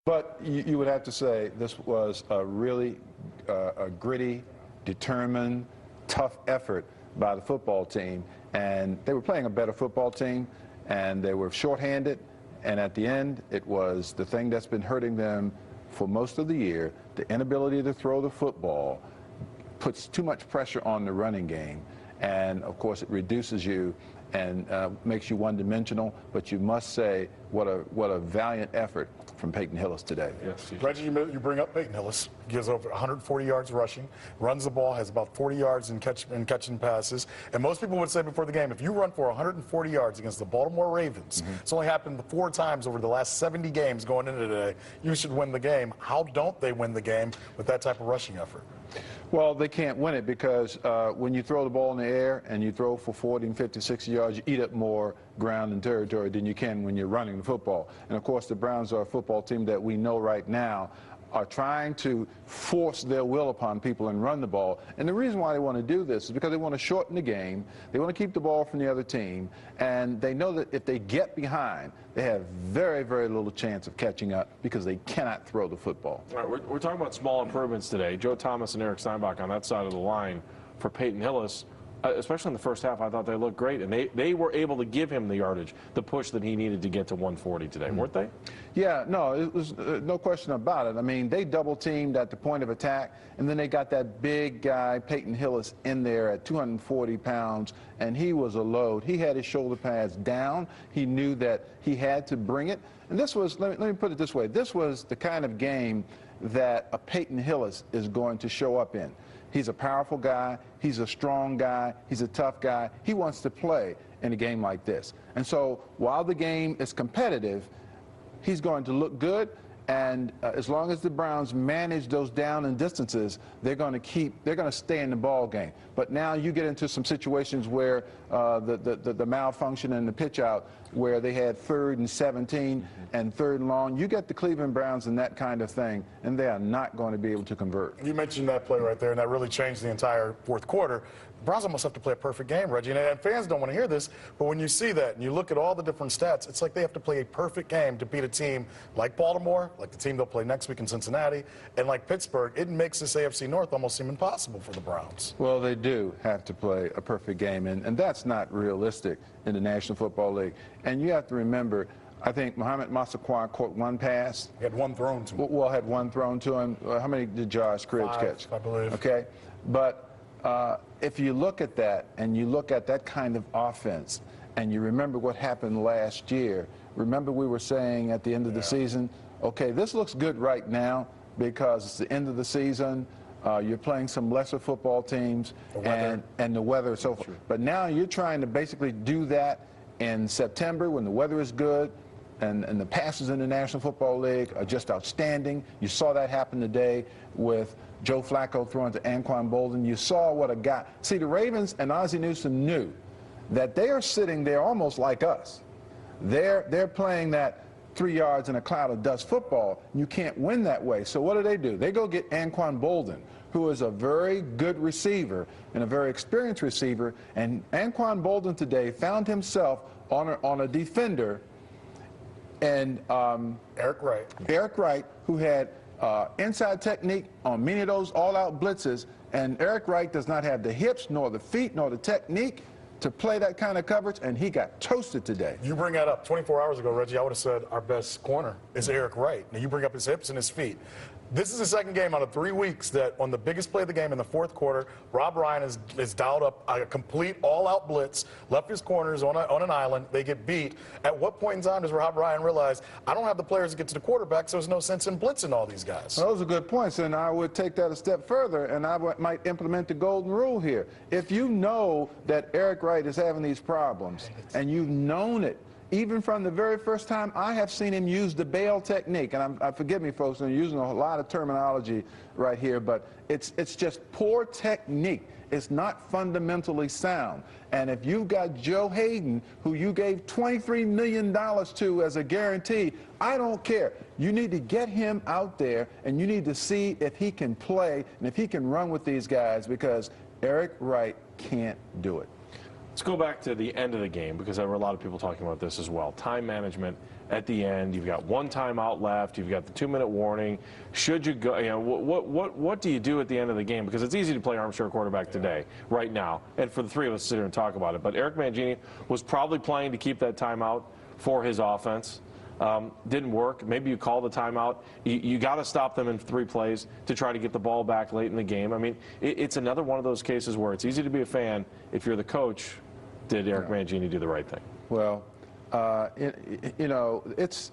But you would have to say this was a really a gritty, determined, tough effort by the football team. And they were playing a better football team, and they were shorthanded. And at the end, it was the thing that's been hurting them for most of the year, the inability to throw the football puts too much pressure on the running game. And, of course, it reduces you and makes you one-dimensional. But you must say what a valiant effort from Peyton Hillis today. Yes, Reggie, you bring up Peyton Hillis. Gives over 140 yards rushing, runs the ball, has about 40 yards in catching passes. And most people would say before the game, if you run for 140 yards against the Baltimore Ravens, it's only happened 4 times over the last 70 games going into today, you should win the game. How don't they win the game with that type of rushing effort? Well, they can't win it because when you throw the ball in the air and you throw for 40 and 50, 60 yards, you eat up more ground and territory than you can when you're running the football. And, of course, the Browns are a football team that we know right now are trying to force their will upon people and run the ball. And the reason why they want to do this is because they want to shorten the game. They want to keep the ball from the other team. And they know that if they get behind, they have very, very little chance of catching up because they cannot throw the football. All right, we're talking about small improvements today. Joe Thomas and Eric Steinbach on that side of the line for Peyton Hillis. Especially in the first half, I thought they looked great, and they were able to give him the yardage, the push that he needed to get to 140 today, weren't they? Yeah, no, it was no question about it. I mean, they double-teamed at the point of attack, and then they got that big guy, Peyton Hillis, in there at 240 pounds, and he was a load. He had his shoulder pads down. He knew that he had to bring it. And this was, let me put it this way, this was the kind of game that a Peyton Hillis is going to show up in. He's a powerful guy. He's a strong guy. He's a tough guy. He wants to play in a game like this. And so while the game is competitive, he's going to look good. And as long as the Browns manage those down and distances, they're going to stay in the ball game. But now you get into some situations where the malfunction and the pitch out, where they had 3rd and 17 and 3rd and long. You get the Cleveland Browns and that kind of thing, and they are not going to be able to convert. You mentioned that play right there, and that really changed the entire fourth quarter. The Browns almost have to play a perfect game, Reggie. And fans don't want to hear this, but when you see that and you look at all the different stats, it's like they have to play a perfect game to beat a team like Baltimore, like the team they'll play next week in Cincinnati, and like Pittsburgh. It makes this AFC North almost seem impossible for the Browns. Well, they do have to play a perfect game, and that's not realistic in the National Football League. And you have to remember, I think Mohamed Massaquoi caught 1 pass. He had 1 thrown to him. Well, had 1 thrown to him. How many did Josh Cribbs catch? 5, I believe. Okay. But if you look at that and you look at that kind of offense and you remember what happened last year, remember we were saying at the end of the season, okay, this looks good right now because it's the end of the season. You're playing some lesser football teams and the weather and so forth. But now you're trying to basically do that in September when the weather is good and the passes in the National Football League are just outstanding. You saw that happen today with Joe Flacco throwing to Anquan Bolden. You saw what a guy. See, the Ravens and Ozzie Newsome knew that they are sitting there almost like us. They're playing that 3 yards in a cloud of dust football. You can't win that way. So what do? They go get Anquan Bolden, who is a very good receiver and a very experienced receiver. And Anquan Bolden today found himself on a defender, and Eric Wright, who had inside technique on many of those all-out blitzes. And Eric Wright does not have the hips, nor the feet, nor the technique to play that kind of coverage, and he got toasted today. You bring that up. 24 hours ago, Reggie, I would have said our best corner is Eric Wright. Now you bring up his hips and his feet. This is the second game out of 3 weeks that on the biggest play of the game in the fourth quarter, Rob Ryan is dialed up a complete all-out blitz, left his corners on an island. They get beat. At what point in time does Rob Ryan realize, I don't have the players to get to the quarterback, so there's no sense in blitzing all these guys? Well, those are good points, and I would take that a step further, and I might implement the golden rule here. If you know that Eric Wright is having these problems, and you've known it, even from the very first time I have seen him use the bail technique, and forgive me, folks, I'm using a lot of terminology right here, but it's just poor technique. It's not fundamentally sound. And if you've got Joe Hayden, who you gave $23 million to as a guarantee, I don't care. You need to get him out there, and you need to see if he can play and if he can run with these guys, because Eric Wright can't do it. Let's go back to the end of the game, because there were a lot of people talking about this as well. Time management at the end. You've got one timeout left. You've got the 2-minute warning. Should you go? You know, what do you do at the end of the game? Because it's easy to play armchair quarterback today, right now, and for the three of us to sit here and talk about it. But Eric Mangini was probably playing to keep that timeout for his offense. Didn't work. Maybe you call the timeout. You got to stop them in 3 plays to try to get the ball back late in the game. I mean, it's another one of those cases where it's easy to be a fan. If you're the coach, did Eric Mangini do the right thing? Well, you know, it's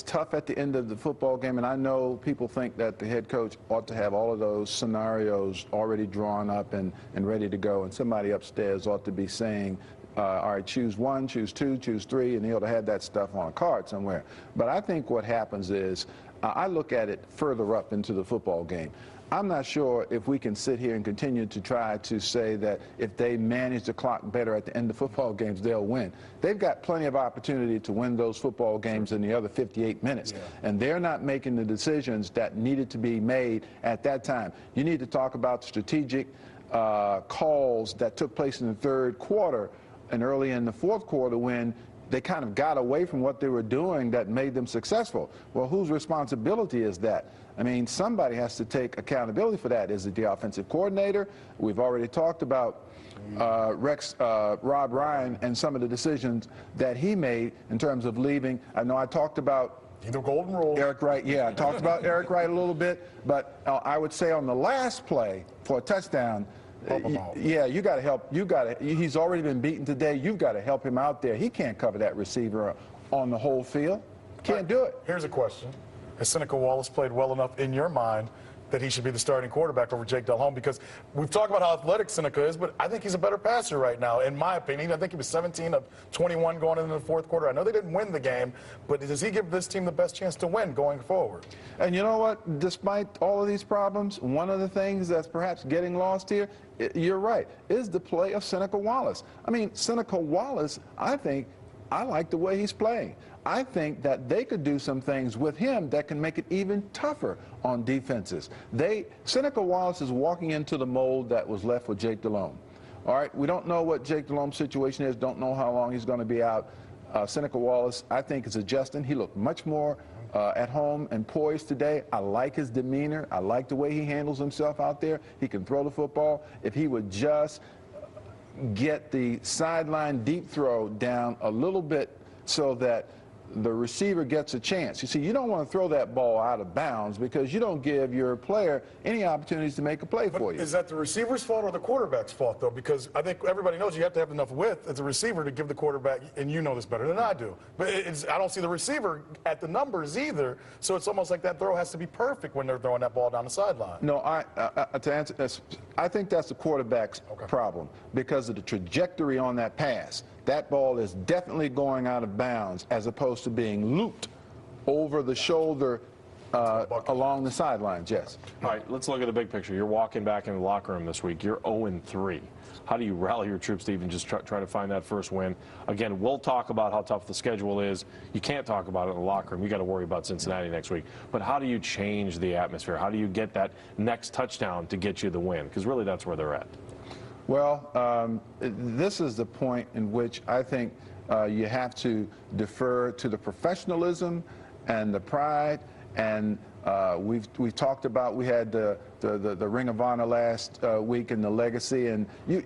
tough at the end of the football game, and I know people think that the head coach ought to have all of those scenarios already drawn up and ready to go, and somebody upstairs ought to be saying, all right, choose 1, choose 2, choose 3, and he ought to have that stuff on a card somewhere. But I think what happens is, I look at it further up into the football game. I'm not sure if we can sit here and continue to try to say that if they manage the clock better at the end of football games, they'll win. They've got plenty of opportunity to win those football games in the other 58 minutes. And they're not making the decisions that needed to be made at that time. You need to talk about strategic calls that took place in the third quarter and early in the fourth quarter when they kind of got away from what they were doing that made them successful. Well, whose responsibility is that? I mean, somebody has to take accountability for that. Is it the offensive coordinator? We've already talked about Rob Ryan and some of the decisions that he made in terms of leaving. I know I talked about the golden rule. Eric Wright, yeah, I talked about Eric Wright a little bit, but I would say on the last play for a touchdown, yeah, you got to help. He's already been beaten today. You've got to help him out there. He can't cover that receiver on the whole field. Can't do it. Here's a question. Has Seneca Wallace played well enough in your mind that he should be the starting quarterback over Jake Delhomme? Because we've talked about how athletic Seneca is, but I think he's a better passer right now, in my opinion. I think he was 17 of 21 going into the fourth quarter. I know they didn't win the game, but does he give this team the best chance to win going forward? And you know what? Despite all of these problems, one of the things that's perhaps getting lost here, you're right, is the play of Seneca Wallace. I mean, Seneca Wallace, I like the way he's playing. I think that they could do some things with him that can make it even tougher on defenses. Seneca Wallace is walking into the mold that was left with Jake Delhomme. All right, we don't know what Jake Delhomme's situation is, don't know how long he's going to be out. Seneca Wallace, I think, is adjusting. He looked much more at home and poised today. I like his demeanor. I like the way he handles himself out there. He can throw the football. If he would just get the sideline deep throw down a little bit so that the receiver gets a chance. You see, you don't want to throw that ball out of bounds because you don't give your player any opportunities to make a play for you. Is that the receiver's fault or the quarterback's fault, though? Because I think everybody knows you have to have enough width as a receiver to give the quarterback, and you know this better than I do. But I don't see the receiver at the numbers either, so it's almost like that throw has to be perfect when they're throwing that ball down the sideline. No, to answer this, I think that's the quarterback's problem because of the trajectory on that pass. That ball is definitely going out of bounds as opposed to being looped over the shoulder along the sidelines, yes. All right, let's look at the big picture. You're walking back in the locker room this week. You're 0-3. How do you rally your troops to even just try to find that first win? Again, we'll talk about how tough the schedule is. You can't talk about it in the locker room. You got to worry about Cincinnati next week. But how do you change the atmosphere? How do you get that next touchdown to get you the win? Because really that's where they're at. Well, this is the point in which I think you have to defer to the professionalism and the pride. And we've talked about, we had the Ring of Honor last week and the legacy. And you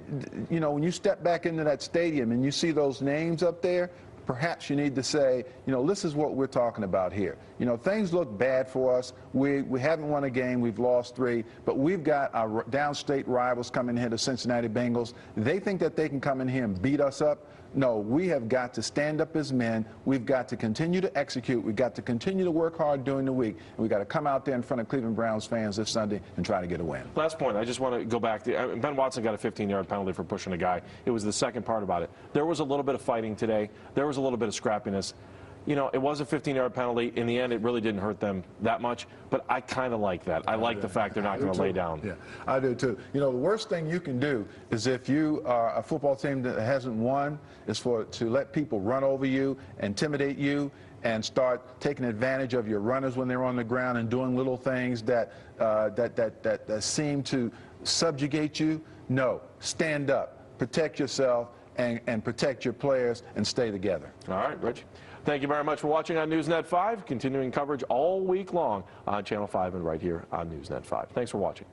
know, when you step back into that stadium and you see those names up there, perhaps you need to say, you know, this is what we're talking about here. You know, things look bad for us. We haven't won a game. We've lost 3. But we've got our downstate rivals coming here, the Cincinnati Bengals. They think that they can come in here and beat us up. No, we have got to stand up as men. We've got to continue to execute. We've got to continue to work hard during the week. And we've got to come out there in front of Cleveland Browns fans this Sunday and try to get a win. Last point, I just want to go back. Ben Watson got a 15-yard penalty for pushing a guy. It was the second part about it. There was a little bit of fighting today. There was a little bit of scrappiness. You know, it was a 15-yard penalty. In the end, it really didn't hurt them that much. But I kind of like that. I like the fact they're not going to lay down. Yeah, I do too. You know, the worst thing you can do is if you are a football team that hasn't won, is to let people run over you, intimidate you, and start taking advantage of your runners when they're on the ground and doing little things that seem to subjugate you. No, stand up. protect yourself, and protect your players, and stay together. All right, Rich. Thank you very much for watching on Newsnet 5. Continuing coverage all week long on Channel 5 and right here on Newsnet 5. Thanks for watching.